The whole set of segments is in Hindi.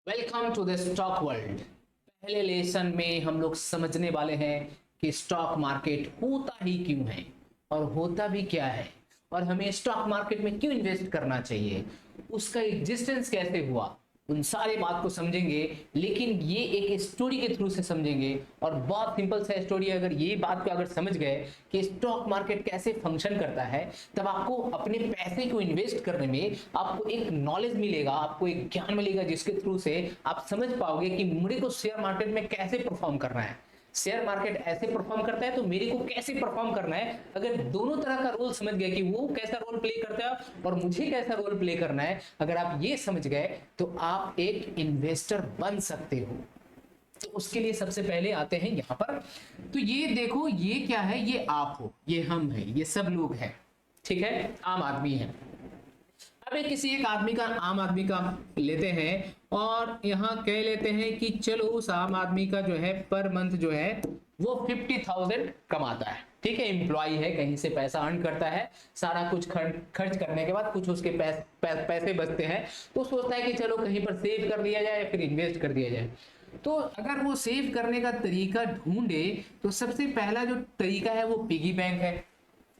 Welcome to the stock world. पहले लेसन में हम लोग समझने वाले हैं कि स्टॉक मार्केट होता ही क्यों है और होता भी क्या है और हमें स्टॉक मार्केट में क्यों इन्वेस्ट करना चाहिए, उसका एग्जिस्टेंस कैसे हुआ, उन सारे बात को समझेंगे। लेकिन ये एक स्टोरी के थ्रू से समझेंगे और बहुत सिंपल सा स्टोरी है। अगर ये बात को अगर समझ गए कि स्टॉक मार्केट कैसे फंक्शन करता है, तब आपको अपने पैसे को इन्वेस्ट करने में आपको एक नॉलेज मिलेगा, आपको एक ज्ञान मिलेगा, जिसके थ्रू से आप समझ पाओगे कि मुझे को शेयर मार्केट में कैसे परफॉर्म करना है। शेयर मार्केट ऐसे परफॉर्म करता है तो मेरे को कैसे परफॉर्म करना है। अगर दोनों तरह का रोल समझ गए कि वो कैसा रोल प्ले करता है और मुझे कैसा रोल प्ले करना है, अगर आप ये समझ गए तो आप एक इन्वेस्टर बन सकते हो। तो उसके लिए सबसे पहले आते हैं यहां पर। तो ये देखो, ये क्या है, ये आप हो, ये हम है, ये सब लोग हैं, ठीक है, आम आदमी है। अब एक किसी एक आदमी का, आम आदमी का लेते हैं और यहाँ कह लेते हैं कि चलो उस आम आदमी का जो है पर मंथ जो है वो 50,000 कमाता है, ठीक है, एम्प्लॉय है, कहीं से पैसा अर्न करता है, सारा कुछ खर्च करने के बाद कुछ उसके पैसे बचते हैं, तो सोचता है कि चलो कहीं पर सेव कर दिया जाए या फिर इन्वेस्ट कर दिया जाए। तो अगर वो सेव करने का तरीका ढूंढे तो सबसे पहला जो तरीका है वो पिगी बैंक है,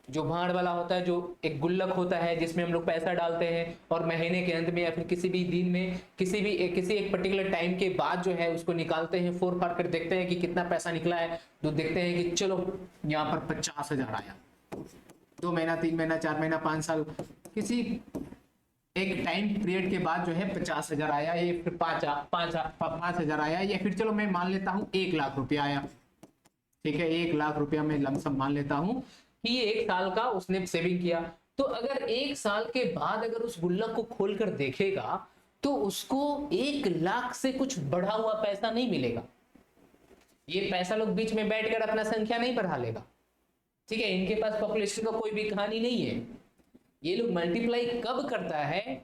जो भाड़ वाला होता है, जो एक गुल्लक होता है जिसमें हम लोग पैसा डालते हैं और महीने के अंत में या फिर किसी भी दिन में किसी एक पर्टिकुलर टाइम के बाद जो है उसको निकालते हैं, फोर फाड़ कर देखते हैं कि कितना पैसा निकला है। तो देखते हैं कि चलो यहाँ पर 50,000 आया, 2 महीना, 3 महीना, 4 महीना, 5 साल, किसी एक टाइम पीरियड के बाद जो है 50,000 आया, ये फिर 5,000 आया, या फिर चलो मैं मान लेता हूँ 1 लाख रुपया आया, ठीक है, 1 लाख रुपया मैं लमसम मान लेता हूं कि ये 1 साल का उसने सेविंग किया। तो अगर 1 साल के बाद अगर उस गुल्लक को खोलकर देखेगा तो उसको 1 लाख से कुछ बढ़ा हुआ पैसा नहीं मिलेगा। ये पैसा लोग बीच में बैठकर अपना संख्या नहीं बढ़ा लेगा, ठीक है, इनके पास पॉपुलेशन का कोई भी कहानी नहीं है। ये लोग मल्टीप्लाई कब करता है,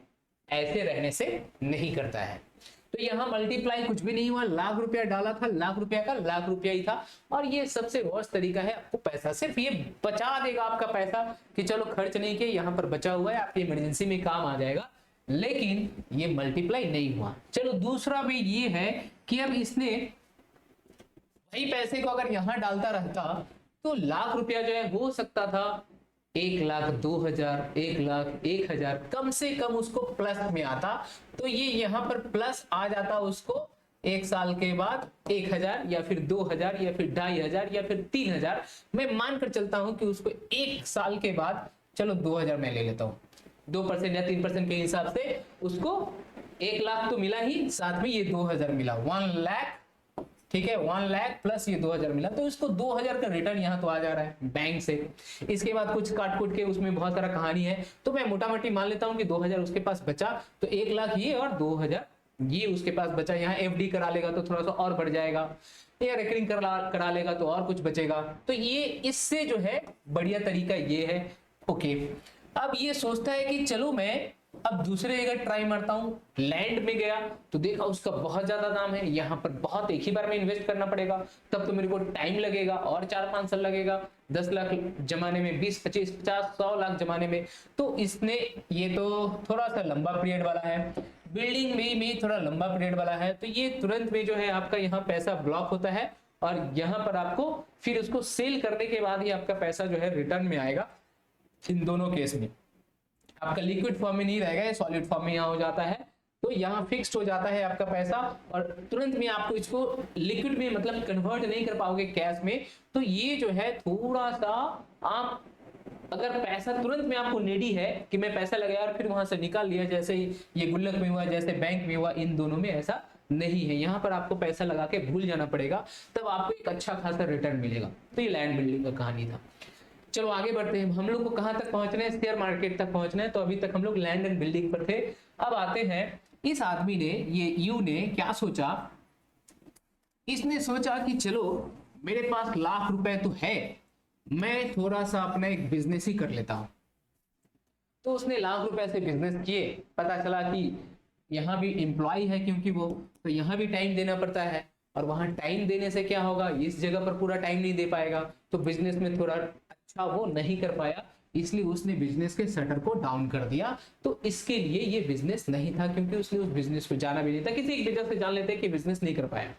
ऐसे रहने से नहीं करता है। तो यहाँ मल्टीप्लाई कुछ भी नहीं हुआ, लाख रुपया डाला था, लाख रुपया का लाख रुपया ही था। और ये सबसे वर्स्ट तरीका है, आपको पैसा सिर्फ ये बचा देगा आपका पैसा कि चलो खर्च नहीं किया, यहाँ पर बचा हुआ है, आपकी इमरजेंसी में काम आ जाएगा, लेकिन ये मल्टीप्लाई नहीं हुआ। चलो दूसरा भी ये है कि अब इसने वही पैसे को अगर यहां डालता रहता तो लाख रुपया जो है हो सकता था 1 लाख 2,000, 1 लाख 1,000, कम से कम उसको प्लस में आता। तो ये यहाँ पर प्लस आ जाता उसको 1 साल के बाद 1,000 या फिर 2,000 या फिर 2,500 या फिर 3,000। मैं मानकर चलता हूं कि उसको 1 साल के बाद, चलो 2,000 मैं ले लेता हूँ, 2% या 3% के हिसाब से उसको 1 लाख तो मिला ही, साथ में ये 2,000 मिला, 1 लाख, ठीक है, 1 लाख प्लस ये 2,000 मिला, तो इसको 2,000 का रिटर्न यहाँ तो आ जा रहा है बैंक से। इसके बाद कुछ काट कुट के उसमें बहुत सारा कहानी है, तो मैं मोटा मोटी मान लेता हूँ कि 2,000 उसके पास बचा, तो 1 लाख ये और 2,000 ये उसके पास बचा। यहाँ एफडी करा लेगा तो थोड़ा सा और बढ़ जाएगा, या रेकरिंग करा लेगा तो और कुछ बचेगा। तो ये इससे जो है बढ़िया तरीका ये है। ओके, अब ये सोचता है कि चलो मैं अब दूसरे जगह ट्राई मारता हूं। लैंड में गया तो देखा उसका बहुत ज्यादा दाम है, यहाँ पर बहुत एक ही बार में इन्वेस्ट करना पड़ेगा, तब तो मेरे को टाइम लगेगा और 4-5 साल लगेगा, 10 लाख जमाने में, 20, 25, 50, 100 लाख जमाने में। तो इसने, ये तो थोड़ा सा लंबा पीरियड वाला है, बिल्डिंग में थोड़ा लंबा पीरियड वाला है, तो ये तुरंत में जो है आपका यहाँ पैसा ब्लॉक होता है और यहाँ पर आपको फिर उसको सेल करने के बाद ही आपका पैसा जो है रिटर्न में आएगा। इन दोनों केस में आपका लिक्विड फॉर्म में नहीं रहेगा, ये सॉलिड फॉर्म में यहाँ हो जाता है। तो यहाँ फिक्स्ड हो जाता है आपका पैसा और तुरंत में आपको इसको लिक्विड में मतलब कन्वर्ट नहीं कर पाओगे कैश में। तो ये जो है थोड़ा सा, आप अगर पैसा तुरंत में आपको नीडी है कि मैं पैसा लगाया और फिर वहां से निकाल लिया, जैसे ये गुल्लक में हुआ, जैसे बैंक में हुआ, इन दोनों में ऐसा नहीं है। यहाँ पर आपको पैसा लगा के भूल जाना पड़ेगा, तब आपको एक अच्छा खासा रिटर्न मिलेगा। तो ये लैंड बिल्डिंग का कहानी था। चलो आगे बढ़ते हैं, हम लोग को कहां तक पहुंचना है, शेयर मार्केट तक पहुंचना है। तो अभी तक हम लोग लैंड एंड बिल्डिंग पर थे। अब आते हैं, इस आदमी ने, ये यू ने क्या सोचा, इसने सोचा कि चलो मेरे पास लाख रुपए तो है, मैं थोड़ा सा अपना एक बिजनेस ही कर लेता हूं। तो उसने लाख रुपए से बिजनेस किए, पता चला कि यहाँ भी एम्प्लॉय है क्योंकि वो, तो यहाँ भी टाइम देना पड़ता है, और वहां टाइम देने से क्या होगा, इस जगह पर पूरा टाइम नहीं दे पाएगा, तो बिजनेस में थोड़ा अच्छा वो नहीं कर पाया, इसलिए उसने बिजनेस के शटर को डाउन कर दिया। तो इसके लिए ये बिजनेस नहीं था, क्योंकि उसने उस बिजनेस को जाना भी नहीं था। किसी एक वजह से जान लेते कि बिजनेस नहीं कर पाया।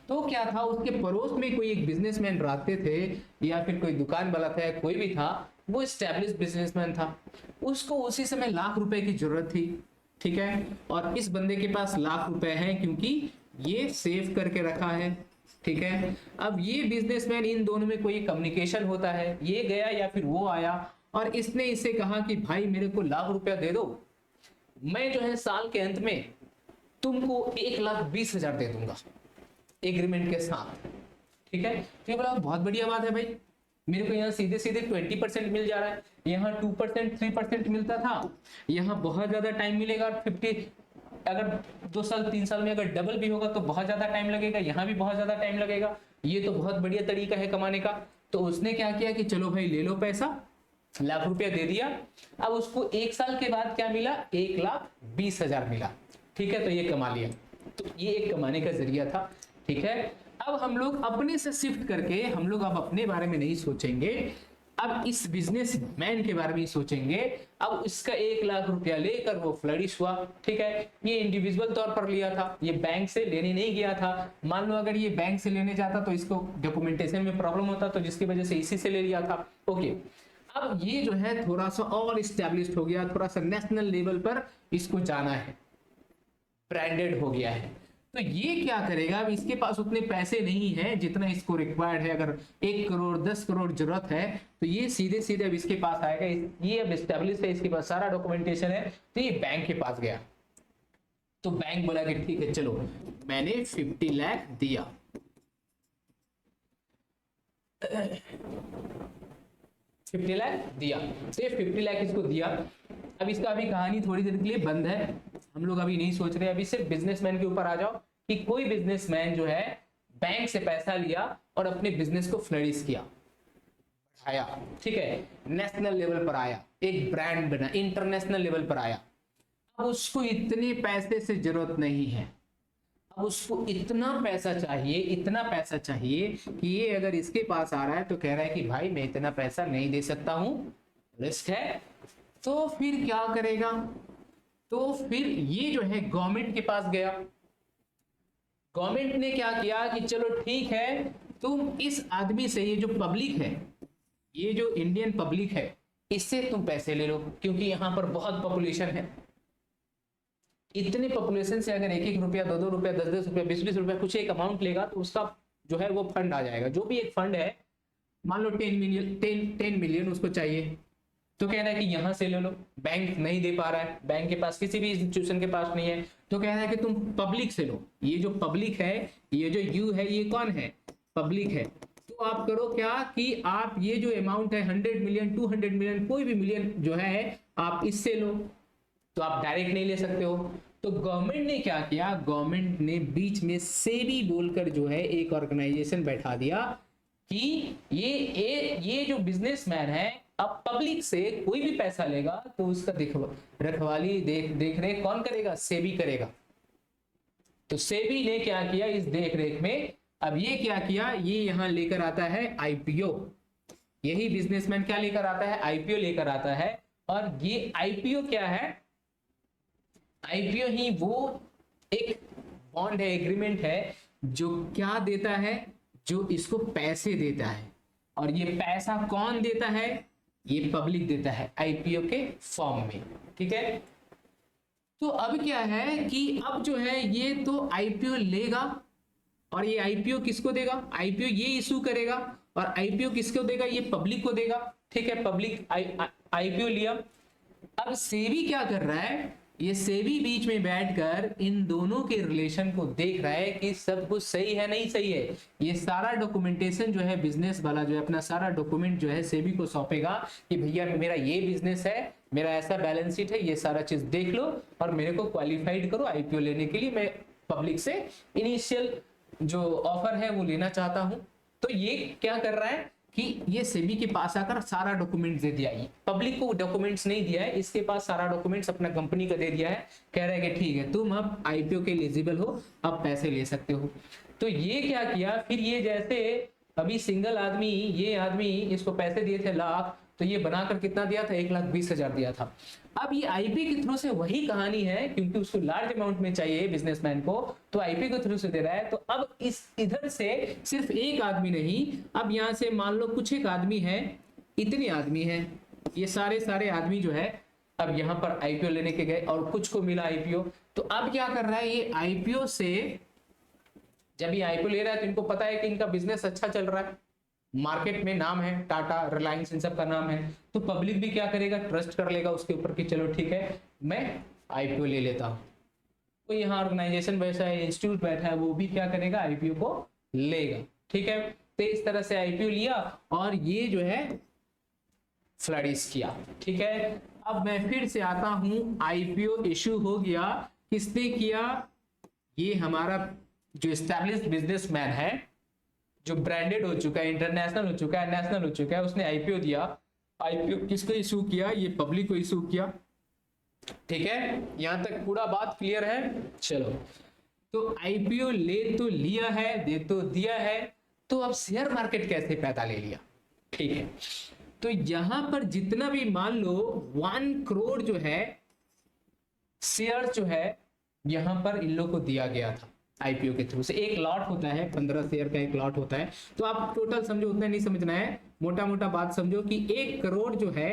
तो क्या था, उसके पड़ोस में कोई एक बिजनेसमैन रहते थे या फिर कोई दुकान वाला था या कोई भी था, वो एस्टेब्लिश बिजनेसमैन था। उसको उसी समय लाख रुपए की जरूरत थी, ठीक है। और इस बंदे के पास लाख रुपए हैं क्योंकि ये सेव करके रखा है, ठीक है। अब ये बिजनेसमैन, इन दोनों में कोई कम्युनिकेशन होता है, ये गया या फिर वो आया और इसने इससे कहा कि भाई मेरे को लाख रुपया दे दो, मैं जो है साल के अंत में तुमको 1,20,000 दे दूंगा एग्रीमेंट के साथ, ठीक है। तो ये बोला बहुत बढ़िया बात है भाई, मेरे को यहाँ सीधे सीधे 20% मिल जा रहा है, यहाँ 2% 3% मिलता था, यहाँ बहुत ज्यादा टाइम मिलेगा। 50 अगर 2 साल 3 साल में अगर डबल भी होगा तो बहुत ज्यादा टाइम लगेगा, यहाँ भी बहुत ज्यादा टाइम लगेगा। ये तो बहुत बढ़िया तरीका है कमाने का। तो उसने क्या किया कि चलो भाई ले लो पैसा, लाख रुपया दे दिया। अब उसको 1 साल के बाद क्या मिला, 1,20,000 मिला, ठीक है। तो ये कमा लिया। तो ये एक कमाने का जरिया था, ठीक है। अब हम लोग अपने से शिफ्ट करके, हम लोग अब अपने बारे में नहीं सोचेंगे, अब इस बिजनेसमैन के बारे में सोचेंगे। अब इसका 1,00,000 रुपया लेकर वो फ्लरिश हुआ, ठीक है। ये इंडिविजुअल तौर पर लिया था, ये बैंक से लेने नहीं गया था। मान लो अगर ये बैंक से लेने जाता तो इसको डॉक्यूमेंटेशन में प्रॉब्लम होता, तो जिसकी वजह से इसी से ले लिया था, ओके। अब ये जो है थोड़ा सा और इस्टेब्लिश्ड हो गया, थोड़ा सा नेशनल लेवल पर इसको जाना है, ब्रांडेड हो गया है। तो ये क्या करेगा, अब इसके पास उतने पैसे नहीं है जितना इसको रिक्वायर्ड है। अगर 1 करोड़ 10 करोड़ जरूरत है तो ये सीधे सीधे अब इसके पास आएगा। ये अब एस्टेब्लिश है, इसके पास सारा डॉक्यूमेंटेशन है, तो ये बैंक के पास गया। तो बैंक बोला कि ठीक है चलो, मैंने 50 लाख दिया, 50 लाख दिया। तो ये 50 लाख इसको दिया। अब इसका अभी कहानी थोड़ी देर के लिए बंद है, हम लोग अभी नहीं सोच रहे। अभी सिर्फ बिजनेसमैन के ऊपर आ जाओ कि कोई बिजनेसमैन जो है बैंक से पैसा लिया और अपने बिजनेस को फ्लरिश किया, बढ़ाया, ठीक है, नेशनल लेवल पर आया, एक ब्रांड बना, इंटरनेशनल लेवल पर आया। अब उसको इतने पैसे से जरूरत नहीं है, अब उसको इतना पैसा चाहिए, इतना पैसा चाहिए कि ये अगर इसके पास आ रहा है तो कह रहा है कि भाई मैं इतना पैसा नहीं दे सकता हूं, रिस्क है। तो फिर क्या करेगा, तो फिर ये जो है गवर्नमेंट के पास गया। गवर्नमेंट ने क्या किया कि चलो ठीक है, तुम इस आदमी से, ये जो पब्लिक है, ये जो इंडियन पब्लिक है, इससे तुम पैसे ले लो, क्योंकि यहां पर बहुत पॉपुलेशन है। इतने पॉपुलेशन से अगर 1-1 रुपया, 2-2 रुपया, 10-10 रुपया, 20-20 रुपया कुछ एक अमाउंट लेगा तो उसका जो है वो फंड आ जाएगा। जो भी एक फंड है, मान लो 10 मिलियन उसको चाहिए, तो कह रहा है कि यहां से ले लो। बैंक नहीं दे पा रहा है, बैंक के पास, किसी भी इंस्टीट्यूशन के पास नहीं है, तो कह रहा है कि तुम पब्लिक से लो। ये जो पब्लिक है, ये जो यू है, ये कौन है, पब्लिक है। तो आप करो क्या कि आप ये जो अमाउंट है 100 मिलियन, 200 मिलियन, कोई भी मिलियन जो है आप इससे लो। तो आप डायरेक्ट नहीं ले सकते हो। तो गवर्नमेंट ने क्या किया, गवर्नमेंट ने बीच में सेबी बोलकर जो है एक ऑर्गेनाइजेशन बैठा दिया कि ये जो बिजनेसमैन है, अब पब्लिक से कोई भी पैसा लेगा तो उसका रखवाली देख रेख कौन करेगा, सेबी करेगा। तो सेबी ने क्या किया इस देख रेख में, अब ये क्या किया, ये यहां लेकर आता है आईपीओ। यही बिजनेसमैन क्या लेकर आता है, आईपीओ लेकर आता है। और ये आईपीओ क्या है, आईपीओ ही वो एक बॉन्ड है, एग्रीमेंट है, जो क्या देता है, जो इसको पैसे देता है। और ये पैसा कौन देता है, ये पब्लिक देता है आईपीओ के फॉर्म में, ठीक है। तो अब क्या है कि अब जो है ये तो आईपीओ लेगा, और ये आईपीओ किसको देगा, आईपीओ ये इशू करेगा, और आईपीओ किसको देगा, ये पब्लिक को देगा, ठीक है। पब्लिक आईपीओ लिया। अब सेबी क्या कर रहा है, ये सेबी बीच में बैठकर इन दोनों के रिलेशन को देख रहा है कि सब कुछ सही है नहीं सही है। ये सारा डॉक्यूमेंटेशन जो है बिजनेस वाला जो है अपना सारा डॉक्यूमेंट जो है सेबी को सौंपेगा कि भैया मेरा ये बिजनेस है, मेरा ऐसा बैलेंस शीट है, ये सारा चीज देख लो और मेरे को क्वालिफाइड करो आईपीओ लेने के लिए। मैं पब्लिक से इनिशियल जो ऑफर है वो लेना चाहता हूं। तो ये क्या कर रहा है कि ये सेबी के पास आकर सारा डॉक्यूमेंट्स दे दिया। ये पब्लिक को डॉक्यूमेंट्स नहीं दिया है, इसके पास सारा डॉक्यूमेंट्स अपना कंपनी का दे दिया है। कह रहा है कि ठीक है तुम अब आईपीओ के एलिजिबल हो, अब पैसे ले सकते हो। तो ये क्या किया फिर, ये जैसे अभी सिंगल आदमी, ये आदमी इसको पैसे दिए थे लाख, तो ये बनाकर कितना दिया था, 1,20,000 दिया था। अब ये आईपी के थ्रू से वही कहानी है, क्योंकि उसको लार्ज अमाउंट में चाहिए बिजनेसमैन को, तो आईपी के थ्रू से दे रहा है। तो अब इस इधर से सिर्फ एक आदमी नहीं, अब यहाँ से मान लो कुछ एक आदमी है, इतने आदमी है, ये सारे आदमी जो है अब यहाँ पर आईपीओ लेने के गए और कुछ को मिला आईपीओ। तो अब क्या कर रहा है ये आईपीओ से, जब ये आईपीओ ले रहा है तो इनको पता है कि इनका बिजनेस अच्छा चल रहा है, मार्केट में नाम है, टाटा, रिलायंस, इन सब का नाम है, तो पब्लिक भी क्या करेगा, ट्रस्ट कर लेगा उसके ऊपर कि चलो ठीक है मैं आईपीओ ले लेता हूँ। तो यहाँ ऑर्गेनाइजेशन वैसा है, इंस्टीट्यूट बैठा है, वो भी क्या करेगा, आईपीओ को लेगा। ठीक है, तो इस तरह से आईपीओ लिया और ये जो है फ्लरिश किया। ठीक है, अब मैं फिर से आता हूं, आईपीओ इशू हो गया, किसने किया, ये हमारा जो एस्टैब्लिश्ड बिजनेसमैन है, जो ब्रांडेड हो चुका है, इंटरनेशनल हो चुका है, नेशनल हो चुका है, उसने आईपीओ दिया। आईपीओ किसको इशू किया, ये पब्लिक को इशू किया। ठीक है, यहां तक पूरा बात क्लियर है। चलो, तो आईपीओ ले तो लिया है, दे तो दिया है, तो अब शेयर मार्केट कैसे पैदा ले लिया। ठीक है, तो यहां पर जितना भी मान लो 1 करोड़ जो है शेयर जो है यहां पर इन लोग को दिया गया था आईपीओ के थ्रू से। एक लॉट होता है, 15 शेयर का एक लॉट होता है, तो आप टोटल समझो, उतना नहीं समझना है, मोटा मोटा बात समझो कि 1 करोड़ जो है,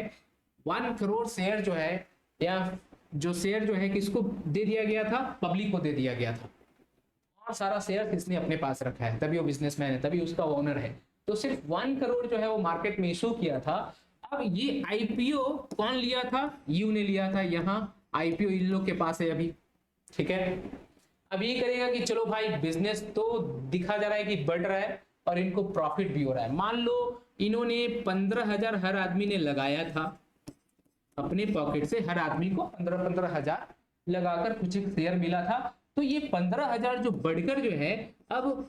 1 करोड़ शेयर जो है, या जो शेयर जो है किसको दे दिया गया था, पब्लिक को दे दिया गया था, और सारा शेयर इसने अपने पास रखा है, तभी वो बिजनेसमैन है, तभी उसका ओनर है। तो सिर्फ 1 करोड़ जो है वो मार्केट में इशू किया था। अब ये आईपीओ कौन लिया था, यू ने लिया था, यहाँ आईपीओ इन लोग के पास है अभी। ठीक है, अब ये करेगा कि चलो भाई बिजनेस तो दिखा जा रहा है कि बढ़ रहा है और इनको प्रॉफिट भी हो रहा है। मान लो इन्होंने 15,000 हर आदमी ने लगाया था अपने पॉकेट से, हर आदमी को 15,000 लगाकर कुछ एक शेयर मिला था, तो ये 15,000 जो बढ़कर जो है अब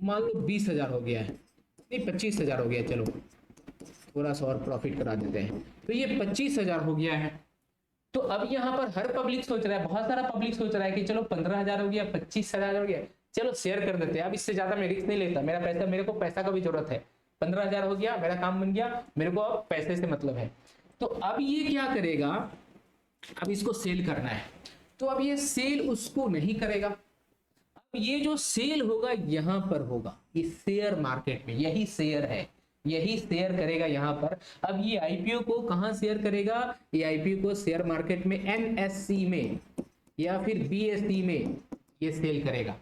मान लो 20,000 हो गया है, नहीं 25,000 हो गया, चलो थोड़ा सा और प्रॉफिट करा देते हैं, तो ये 25,000 हो गया है। तो अब यहाँ पर हर पब्लिक सोच रहा है, बहुत सारा पब्लिक सोच रहा है कि चलो 15,000 हो गया, 25,000 हो गया, चलो शेयर कर देते हैं, अब इससे ज्यादा मैं रिस्क नहीं लेता, मेरा पैसा, मेरे को पैसा का भी जरूरत है, 15,000 हो गया, मेरा काम बन गया, मेरे को अब पैसे से मतलब है। तो अब ये क्या करेगा, अब इसको सेल करना है, तो अब ये सेल उसको नहीं करेगा। अब ये जो सेल होगा यहां पर होगा, ये शेयर मार्केट में, यही शेयर है, यही शेयर करेगा यहाँ पर। अब ये आईपीओ को कहां शेयर करेगा, ये आईपीओ को शेयर मार्केट में, एनएससी में या फिर बीएसई में ये सेल करेगा।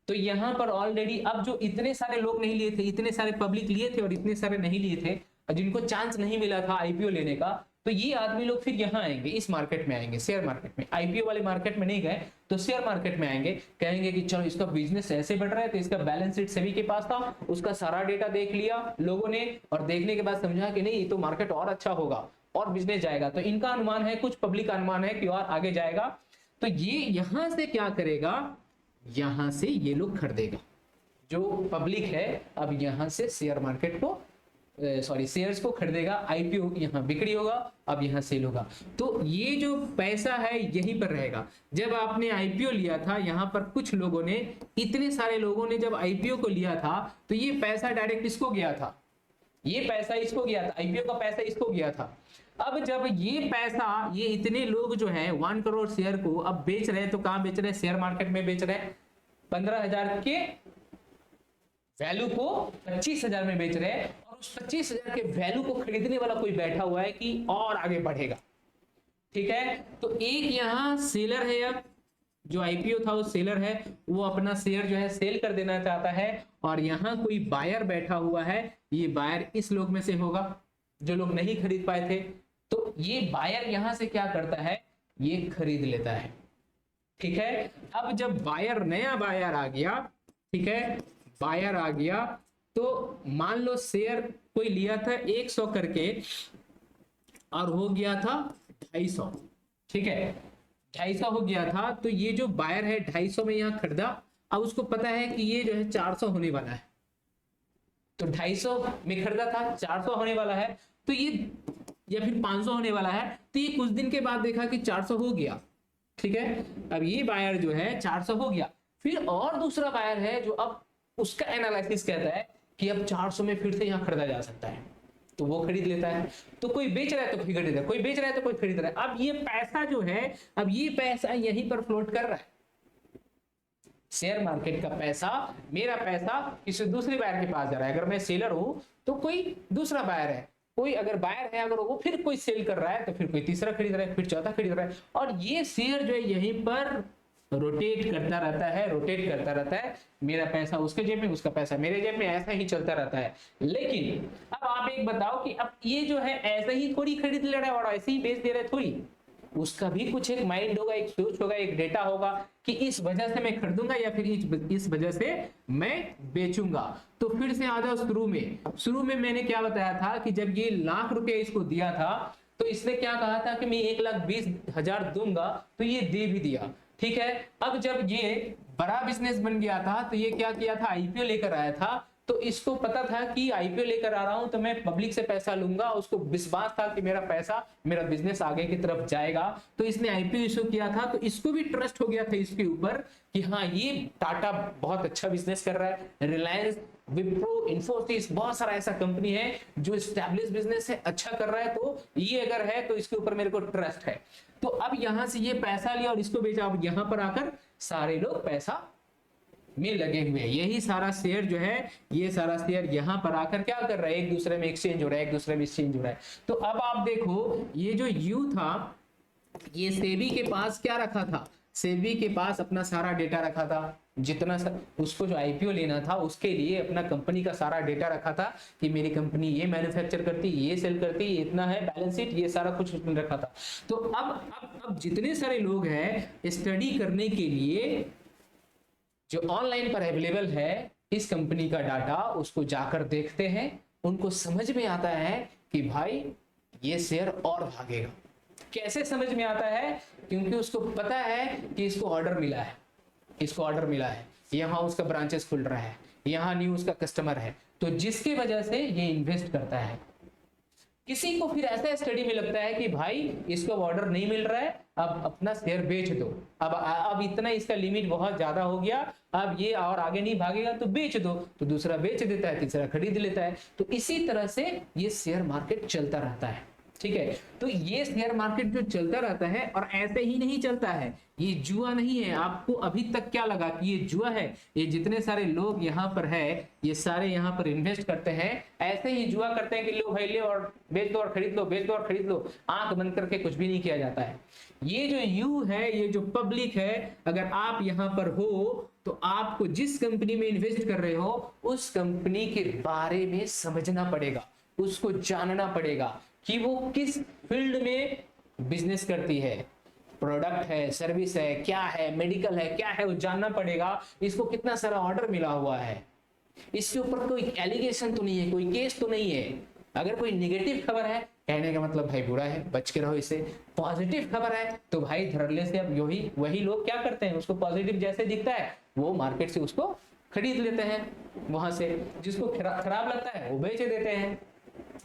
तो यहाँ पर ऑलरेडी अब जो इतने सारे लोग नहीं लिए थे, इतने सारे पब्लिक लिए थे और इतने सारे नहीं लिए थे, जिनको चांस नहीं मिला था आईपीओ लेने का, तो ये आदमी लोग फिर यहाँ आएंगे, इस मार्केट में आएंगे, शेयर मार्केट में। आईपीओ वाले मार्केट में नहीं गए तो शेयर मार्केट में आएंगे, कहेंगे कि चलो इसका बिजनेस ऐसे बढ़ रहा है, तो इसका बैलेंस शीट सभी के पास था, उसका सारा डेटा देख लिया लोगों ने, और देखने के बाद समझा कि नहीं ये तो मार्केट और अच्छा होगा और बिजनेस जाएगा। तो इनका अनुमान है, कुछ पब्लिक का अनुमान है कि और आगे जाएगा, तो ये यहां से क्या करेगा, यहां से ये लोग खरीदेगा, जो पब्लिक है अब यहां से शेयर मार्केट को शेयर्स को खरीदेगा, आईपीओ यहाँ बिक्री होगा, अब यहाँ सेल होगा। तो ये जो पैसा है यहीं पर रहेगा। जब आपने आईपीओ लिया था, यहाँ पर कुछ लोगों ने, इतने सारे लोगों ने जब आईपीओ को लिया था, तो ये पैसा डायरेक्ट इसको गया था, ये पैसा इसको गया था, आईपीओ का पैसा इसको गया था। अब जब ये पैसा, ये इतने लोग जो है 1 करोड़ शेयर को अब बेच रहे हैं, तो कहां बेच रहे हैं, शेयर मार्केट में बेच रहे हैं। 15,000 के वैल्यू को 25,000 में बेच रहे हैं, और उस 25,000 के वैल्यू को खरीदने वाला कोई बैठा हुआ है कि और आगे बढ़ेगा। ठीक है, तो एक यहाँ सेलर है, अब जो आईपीओ था वो सेलर है, वो अपना शेयर जो है सेल कर देना चाहता है, और यहाँ कोई बायर बैठा हुआ है, ये बायर इस लोग में से होगा जो लोग नहीं खरीद पाए थे। तो ये बायर यहां से क्या करता है, ये खरीद लेता है। ठीक है, अब जब बायर, नया बायर आ गया, ठीक है, बायर आ गया, तो मान लो शेयर कोई लिया था 100 करके और हो गया था 250, ठीक है, 250 हो गया था, तो ये जो बायर है 250 में यहाँ खरीदा, अब उसको पता है कि ये जो है 400 होने वाला है, तो 250 में खरीदा था, 400 होने वाला है, तो ये, या फिर 500 होने वाला है, तो ये कुछ दिन के बाद देखा कि 400 हो गया। ठीक है, अब ये बायर जो है 400 हो गया, फिर और दूसरा बायर है जो अब उसका एनालिसिस कहता है कि अब 400 में फिर से यहाँ खरीदा जा सकता है, तो वो खरीद लेता है। तो कोई बेच रहा है तो कोई खरीद रहा है, कोई बेच रहा है तो कोई खरीद रहा है। अब ये पैसा जो है, अब ये पैसा यहीं पर फ्लोट कर रहा है। शेयर मार्केट का पैसा, मेरा पैसा किसी दूसरे बायर के पास जा रहा है। अगर मैं सेलर हूं तो कोई दूसरा बायर है, कोई अगर बायर है, अगर वो फिर कोई सेल कर रहा है तो फिर कोई तीसरा खरीद रहा है, फिर चौथा खरीद रहा है। और ये शेयर जो है यहीं पर रोटेट करता रहता है, रोटेट करता रहता है। मेरा पैसा उसके जेब में, उसका पैसा मेरे जेब में, ऐसा ही चलता रहता है। लेकिन अब आप एक बताओ कि अब ये जो है ऐसे ही थोड़ी खरीद ले रहा है और ऐसे ही बेच दे रहा है थोड़ी, उसका भी कुछ एक माइंड होगा, एक सोच होगा, एक डेटा होगा कि इस वजह से मैं खरीदूंगा या फिर इस वजह से मैं बेचूंगा। तो फिर से आ जाओ शुरू में मैंने क्या बताया था कि जब ये ₹1,00,000 इसको दिया था तो इसने क्या कहा था कि मैं 1,20,000 दूंगा, तो ये दे भी दिया, ठीक है। अब जब ये बड़ा बिजनेस बन गया था तो ये क्या किया था, आईपीओ लेकर आया था। तो इसको पता था कि आईपीओ लेकर आ रहा हूं तो मैं पब्लिक से पैसा लूंगा, उसको विश्वास था कि मेरा पैसा, मेरा बिजनेस आगे की तरफ जाएगा। तो इसने आईपीओ इशू किया था, तो इसको भी ट्रस्ट हो गया था इसके ऊपर कि हाँ ये टाटा बहुत अच्छा बिजनेस कर रहा है, रिलायंस, विप्रो, इन्फोसिस, बहुत सारा ऐसा कंपनी है जो स्टैब्लिश बिजनेस है, अच्छा कर रहा है, तो ये अगर है तो इसके ऊपर मेरे को ट्रस्ट है। तो अब यहां से ये पैसा लिया और इसको बेचा। अब यहां पर आकर सारे लोग पैसा में लगे हुए हैं। यही सारा शेयर जो है, ये सारा शेयर यहां पर आकर क्या कर रहा है, एक दूसरे में एक्सचेंज हो रहा है, एक दूसरे में एक्सचेंज हो रहा है। तो अब आप देखो ये जो यू था, ये सेबी के पास क्या रखा था, सेबी के पास अपना सारा डेटा रखा था, जितना उसको जो आईपीओ लेना था उसके लिए अपना कंपनी का सारा डेटा रखा था कि मेरी कंपनी ये मैन्युफैक्चर करती, ये सेल करती, ये इतना है बैलेंस शीट, ये सारा कुछ उसने रखा था। तो अब जितने सारे लोग हैं स्टडी करने के लिए जो ऑनलाइन पर अवेलेबल है इस कंपनी का डाटा, उसको जाकर देखते हैं, उनको समझ में आता है कि भाई ये शेयर और भागेगा। कैसे समझ में आता है, क्योंकि उसको पता है कि इसको ऑर्डर मिला है, इसको ऑर्डर मिला है, यहाँ उसका ब्रांचेस खुल रहा है, यहाँ न्यू उसका कस्टमर है, तो जिसकी वजह से ये इन्वेस्ट करता है। किसी को फिर ऐसा स्टडी में लगता है कि भाई इसको ऑर्डर नहीं मिल रहा है, अब अपना शेयर बेच दो, अब इतना इसका लिमिट बहुत ज्यादा हो गया, अब ये और आगे नहीं भागेगा तो बेच दो, तो दूसरा बेच देता है, तीसरा खरीद लेता है। तो इसी तरह से ये शेयर मार्केट चलता रहता है, ठीक है। तो ये शेयर मार्केट जो चलता रहता है, और ऐसे ही नहीं चलता है, ये जुआ नहीं है। आपको अभी तक क्या लगा कि ये जुआ है, ये जितने सारे लोग यहाँ पर है ये सारे यहाँ पर इन्वेस्ट करते हैं, ऐसे ही जुआ करते हैं कि लो भाई ले और बेच दो और खरीद लो, बेच दो और खरीद लो, आंख बंद करके कुछ भी नहीं किया जाता है। ये जो यू है, ये जो पब्लिक है, अगर आप यहाँ पर हो तो आपको जिस कंपनी में इन्वेस्ट कर रहे हो उस कंपनी के बारे में समझना पड़ेगा, उसको जानना पड़ेगा कि वो किस फील्ड में बिजनेस करती है, प्रोडक्ट है, सर्विस है, क्या है, मेडिकल है, क्या है, वो जानना पड़ेगा। इसको कितना सारा ऑर्डर मिला हुआ है, इसके ऊपर कोई एलिगेशन तो नहीं है, कोई केस तो नहीं है। अगर कोई निगेटिव खबर है, कहने का मतलब भाई बुरा है, बच के रहो इससे। पॉजिटिव खबर है तो भाई धड़ल्ले से अब वही लोग क्या करते हैं, उसको पॉजिटिव जैसे दिखता है वो मार्केट से उसको खरीद लेते हैं, वहां से जिसको खराब लगता है वो बेच देते हैं।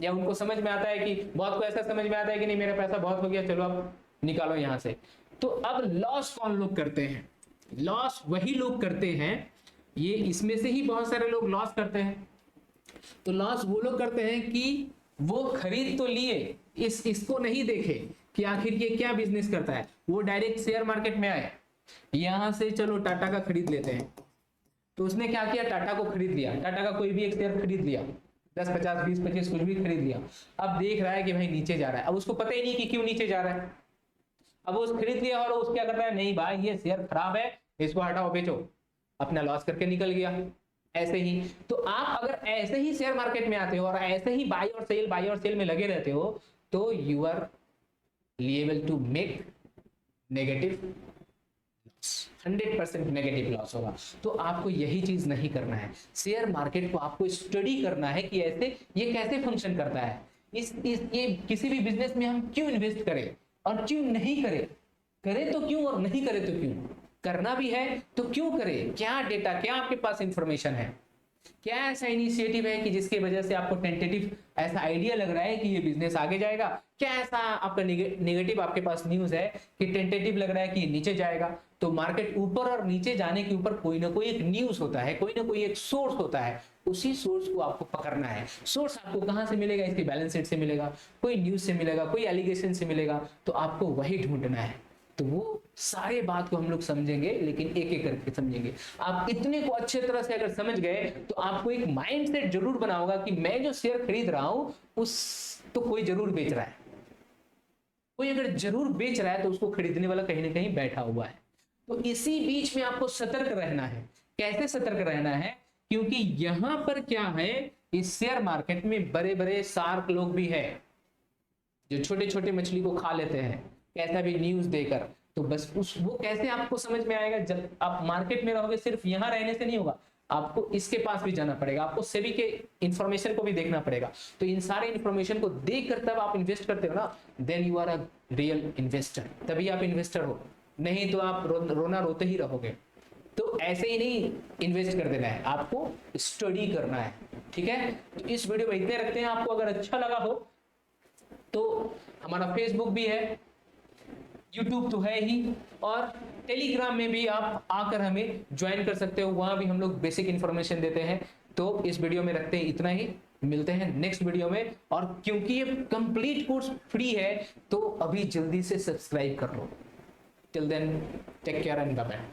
या उनको समझ में आता है कि बहुत को ऐसा समझ में आता है कि नहीं मेरा पैसा बहुत हो गया, चलो अब निकालो यहां से। तो अब लॉस कौन लोग करते हैं, लॉस वही लोग करते हैं, ये इसमें से ही बहुत सारे लोग लॉस करते हैं। तो लॉस वो लोग करते हैं कि वो खरीद तो लिए, इसको नहीं देखे कि आखिर ये क्या बिजनेस करता है, वो डायरेक्ट शेयर मार्केट में आए, यहां से चलो टाटा का खरीद लेते हैं। तो उसने क्या किया, टाटा को खरीद लिया, टाटा का कोई भी एक शेयर खरीद लिया, 10, 50, 20, 25 कुछ भी खरीद लिया। अब देख रहा है कि भाई नीचे जा रहा है, अब उसको पता ही नहीं कि क्यों नीचे जा रहा है। अब वो खरीद लिया और उस क्या कर रहा है, नहीं भाई ये शेयर खराब है, इसको हटाओ बेचो, अपना लॉस करके निकल गया। ऐसे ही तो आप अगर ऐसे ही शेयर मार्केट में आते हो और ऐसे ही बाई और सेल में लगे रहते हो तो you are liable to make negative, 100% negative loss होगा। तो आपको यही चीज नहीं करना है, शेयर मार्केट को आपको स्टडी करना है कि ऐसे ये कैसे फंक्शन करता है, ये किसी भी बिजनेस में हम क्यों इन्वेस्ट करें और क्यों नहीं करें, करें तो क्यों और नहीं करें तो क्यों, करना भी है तो क्यों करें, क्या डेटा, क्या आपके पास इंफॉर्मेशन है, क्या ऐसा इनिशिएटिव है कि जिसकी वजह से आपको टेंटेटिव ऐसा आइडिया लग रहा है कि ये बिजनेस आगे जाएगा, क्या ऐसा आपका नेगेटिव आपके पास न्यूज है कि टेंटेटिव लग रहा है कि नीचे जाएगा। तो मार्केट ऊपर और नीचे जाने के ऊपर कोई ना कोई एक न्यूज होता है, कोई ना कोई एक सोर्स होता है, उसी सोर्स को आपको पकड़ना है। सोर्स आपको कहां से मिलेगा? इसकी बैलेंस शीट से मिलेगा, कोई न्यूज से मिलेगा, कोई एलिगेशन से मिलेगा, तो आपको वही ढूंढना है। तो वो सारे बात को हम लोग समझेंगे, लेकिन एक एक करके समझेंगे। आप इतने को अच्छे तरह से अगर समझ गए तो आपको एक माइंडसेट जरूर बना होगा कि मैं जो शेयर खरीद रहा हूं उस तो कोई जरूर बेच रहा है, कोई अगर जरूर बेच रहा है तो उसको खरीदने वाला कहीं ना कहीं बैठा हुआ है। तो इसी बीच में आपको सतर्क रहना है। कैसे सतर्क रहना है? क्योंकि यहां पर क्या है, इस शेयर मार्केट में बड़े बड़े शार्क लोग भी है जो छोटे छोटे मछली को खा लेते हैं, कैसा भी न्यूज देकर। तो बस वो कैसे आपको समझ में आएगा? जब आप मार्केट में रहोगे, सिर्फ यहां रहने से नहीं होगा, आपको इसके पास भी जाना पड़ेगा, आपको सेबी के इंफॉर्मेशन को भी देखना पड़ेगा। तो इन सारे इंफॉर्मेशन को देखकर तब आप इन्वेस्ट करते हो ना, then you are a real investor, तभी आप इन्वेस्टर हो। नहीं तो आप रोना रोते ही रहोगे। तो ऐसे ही नहीं इन्वेस्ट कर देना है, आपको स्टडी करना है। ठीक है, तो इस वीडियो में इतने रखते हैं। आपको अगर अच्छा लगा हो तो हमारा फेसबुक भी है, यूट्यूब तो है ही, और टेलीग्राम में भी आप आकर हमें ज्वाइन कर सकते हो, वहां भी हम लोग बेसिक इंफॉर्मेशन देते हैं। तो इस वीडियो में रखते हैं इतना ही, मिलते हैं नेक्स्ट वीडियो में। और क्योंकि ये कंप्लीट कोर्स फ्री है तो अभी जल्दी से सब्सक्राइब कर लो। Till then take care and bye bye.